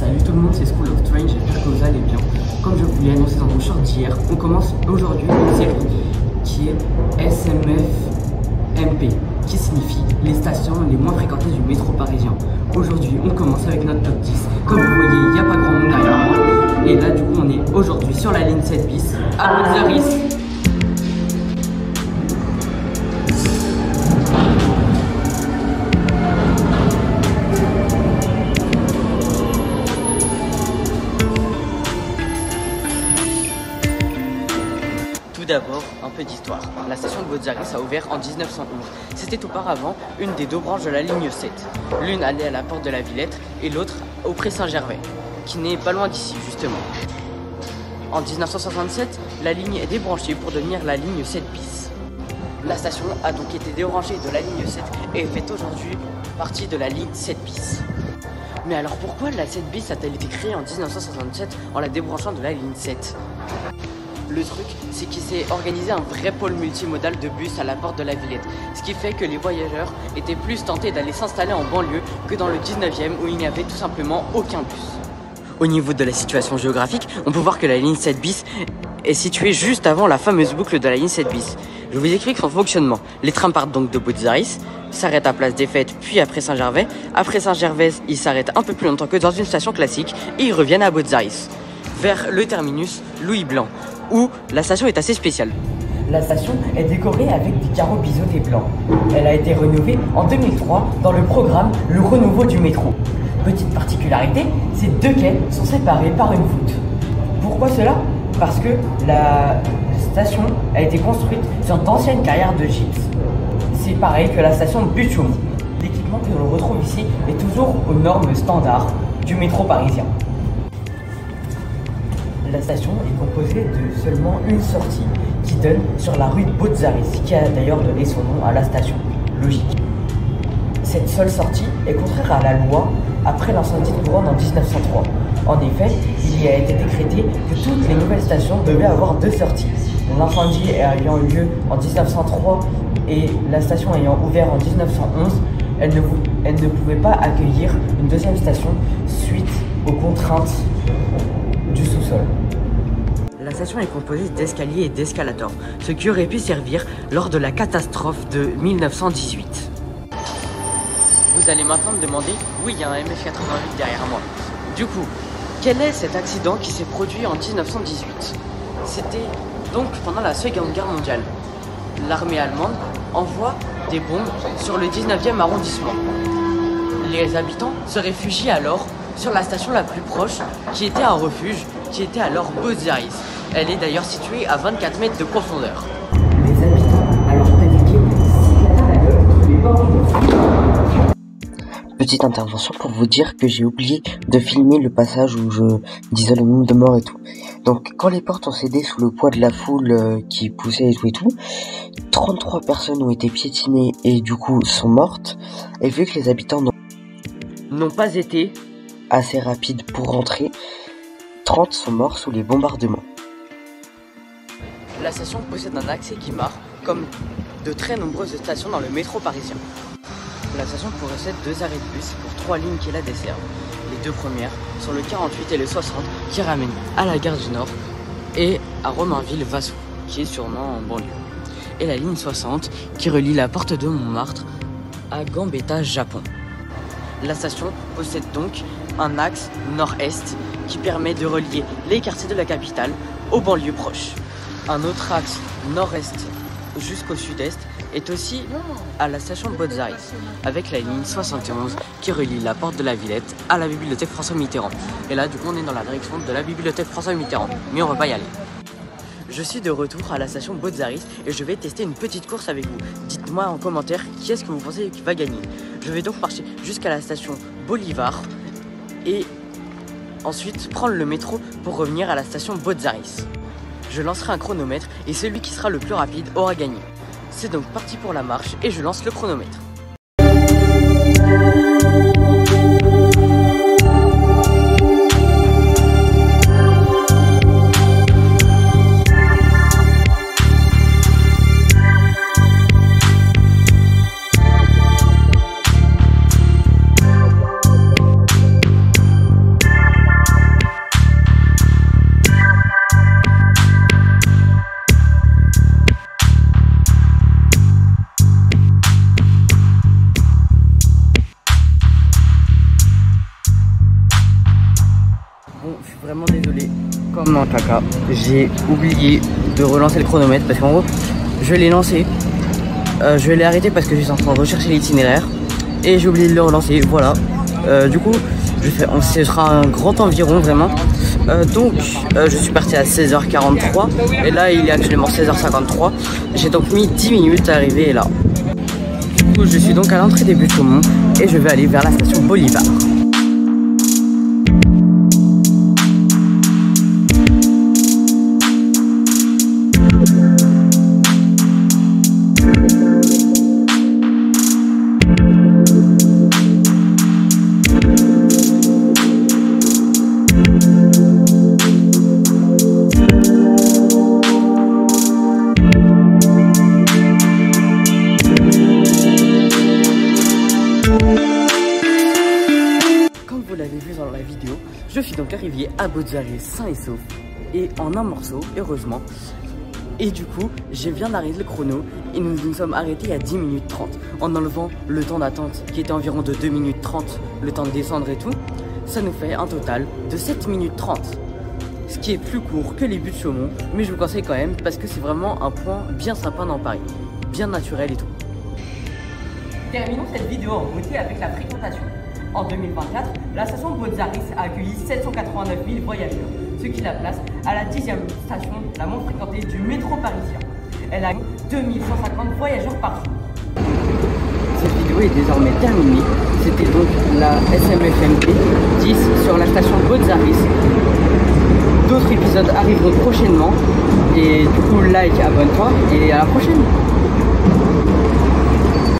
Salut tout le monde, c'est School of Train, j'espère que vous allez bien. Comme je vous l'ai annoncé dans mon short d'hier, on commence aujourd'hui une série qui est SMF-MP, qui signifie les stations les moins fréquentées du métro parisien. Aujourd'hui, on commence avec notre top 10. Comme vous voyez, il n'y a pas grand monde derrière moi. Et là, du coup, on est aujourd'hui sur la ligne 7 bis à Botzaris. Tout d'abord, un peu d'histoire. La station de Botzaris a ouvert en 1911. C'était auparavant une des deux branches de la ligne 7. L'une allait à la porte de la Villette et l'autre au Pré Saint-Gervais, qui n'est pas loin d'ici justement. En 1967, la ligne est débranchée pour devenir la ligne 7 bis. La station a donc été débranchée de la ligne 7 et fait aujourd'hui partie de la ligne 7 bis. Mais alors pourquoi la 7 bis a-t-elle été créée en 1967 en la débranchant de la ligne 7 ? Le truc, c'est qu'il s'est organisé un vrai pôle multimodal de bus à la porte de la Villette, ce qui fait que les voyageurs étaient plus tentés d'aller s'installer en banlieue que dans le 19e où il n'y avait tout simplement aucun bus. Au niveau de la situation géographique, on peut voir que la ligne 7 bis est située juste avant la fameuse boucle de la ligne 7 bis. Je vous explique son fonctionnement. Les trains partent donc de Botzaris, s'arrêtent à Place des Fêtes, puis après Saint-Gervais. Après Saint-Gervais, ils s'arrêtent un peu plus longtemps que dans une station classique et ils reviennent à Botzaris, vers le terminus Louis Blanc, où la station est assez spéciale. La station est décorée avec des carreaux biseautés blancs. Elle a été rénovée en 2003 dans le programme Le Renouveau du métro. Petite particularité, ces deux quais sont séparés par une voûte. Pourquoi cela ? Parce que la station a été construite sur d'anciennes carrières de gypse. C'est pareil que la station de Butte-Chaumont. L'équipement que l'on retrouve ici est toujours aux normes standards du métro parisien. La station est composée de seulement une sortie qui donne sur la rue de Botzaris, qui a d'ailleurs donné son nom à la station. Logique. Cette seule sortie est contraire à la loi après l'incendie de Couronne en 1903. En effet, il y a été décrété que toutes les nouvelles stations devaient avoir deux sorties. L'incendie ayant eu lieu en 1903 et la station ayant ouvert en 1911, elle ne pouvait pas accueillir une deuxième station suite aux contraintes du sous-sol. La station est composée d'escaliers et d'escalators, ce qui aurait pu servir lors de la catastrophe de 1918. Vous allez maintenant me demander, oui, il y a un MF88 derrière moi. Du coup, quel est cet accident qui s'est produit en 1918 ? C'était donc pendant la Seconde Guerre mondiale. L'armée allemande envoie des bombes sur le 19e arrondissement. Les habitants se réfugient alors sur la station la plus proche, qui était un refuge, qui était alors Botzaris. Elle est d'ailleurs située à 24 mètres de profondeur. Les habitants alors paniqués s'éclatèrent la gueule entre les portes du refuge. Petite intervention pour vous dire que j'ai oublié de filmer le passage où je disais le nombre de morts et tout. Donc quand les portes ont cédé sous le poids de la foule qui poussait et tout, 33 personnes ont été piétinées et du coup sont mortes. Et vu que les habitants n'ont pas été assez rapides pour rentrer, 30 sont morts sous les bombardements. La station possède un accès qui marche comme de très nombreuses stations dans le métro parisien. La station possède deux arrêts de bus pour 3 lignes qui la desservent. Les deux premières sont le 48 et le 60 qui ramènent à la gare du Nord et à Romainville-Vassou, qui est sûrement en banlieue. Et la ligne 60 qui relie la porte de Montmartre à Gambetta, Japon. La station possède donc un axe nord-est qui permet de relier les quartiers de la capitale aux banlieues proches. Un autre axe nord-est jusqu'au sud-est est aussi à la station de Botzaris, avec la ligne 71 qui relie la porte de la Villette à la bibliothèque François Mitterrand. Et là, du coup, on est dans la direction de la bibliothèque François Mitterrand, mais on va pas y aller. Je suis de retour à la station Botzaris et je vais tester une petite course avec vous. Dites-moi en commentaire qui est-ce que vous pensez qui va gagner. Je vais donc marcher jusqu'à la station Bolivar et ensuite prendre le métro pour revenir à la station Botzaris. Je lancerai un chronomètre et celui qui sera le plus rapide aura gagné. C'est donc parti pour la marche et je lance le chronomètre. Bon, je suis vraiment désolé. Comme un caca, j'ai oublié de relancer le chronomètre parce qu'en gros, je l'ai lancé. Je l'ai arrêté parce que j'étais en train de rechercher l'itinéraire et j'ai oublié de le relancer. Voilà. Du coup, ce sera un grand environ vraiment. Donc, je suis parti à 16h43 et là, il est actuellement 16h53. J'ai donc mis 10 minutes à arriver là. Du coup, je suis donc à l'entrée des Buttes-Chaumont et je vais aller vers la station Bolivar. Je suis donc arrivé à Bozaris sain et sauf et en un morceau, heureusement. Et du coup, je viens d'arrêter le chrono et nous nous sommes arrêtés à 10 minutes 30 en enlevant le temps d'attente qui était environ de 2 minutes 30, le temps de descendre et tout. Ça nous fait un total de 7 minutes 30, ce qui est plus court que les Buttes-Chaumont, mais je vous conseille quand même parce que c'est vraiment un point bien sympa dans Paris, bien naturel et tout. Terminons cette vidéo en beauté avec la fréquentation. En 2024, la station Bozaris a accueilli 789 000 voyageurs, ce qui la place à la 10e station la moins fréquentée du métro parisien. Elle a 2150 voyageurs par jour. Cette vidéo est désormais terminée. C'était donc la SMFMP 10 sur la station Bozaris. D'autres épisodes arriveront prochainement. Et du coup, like, abonne-toi et à la prochaine.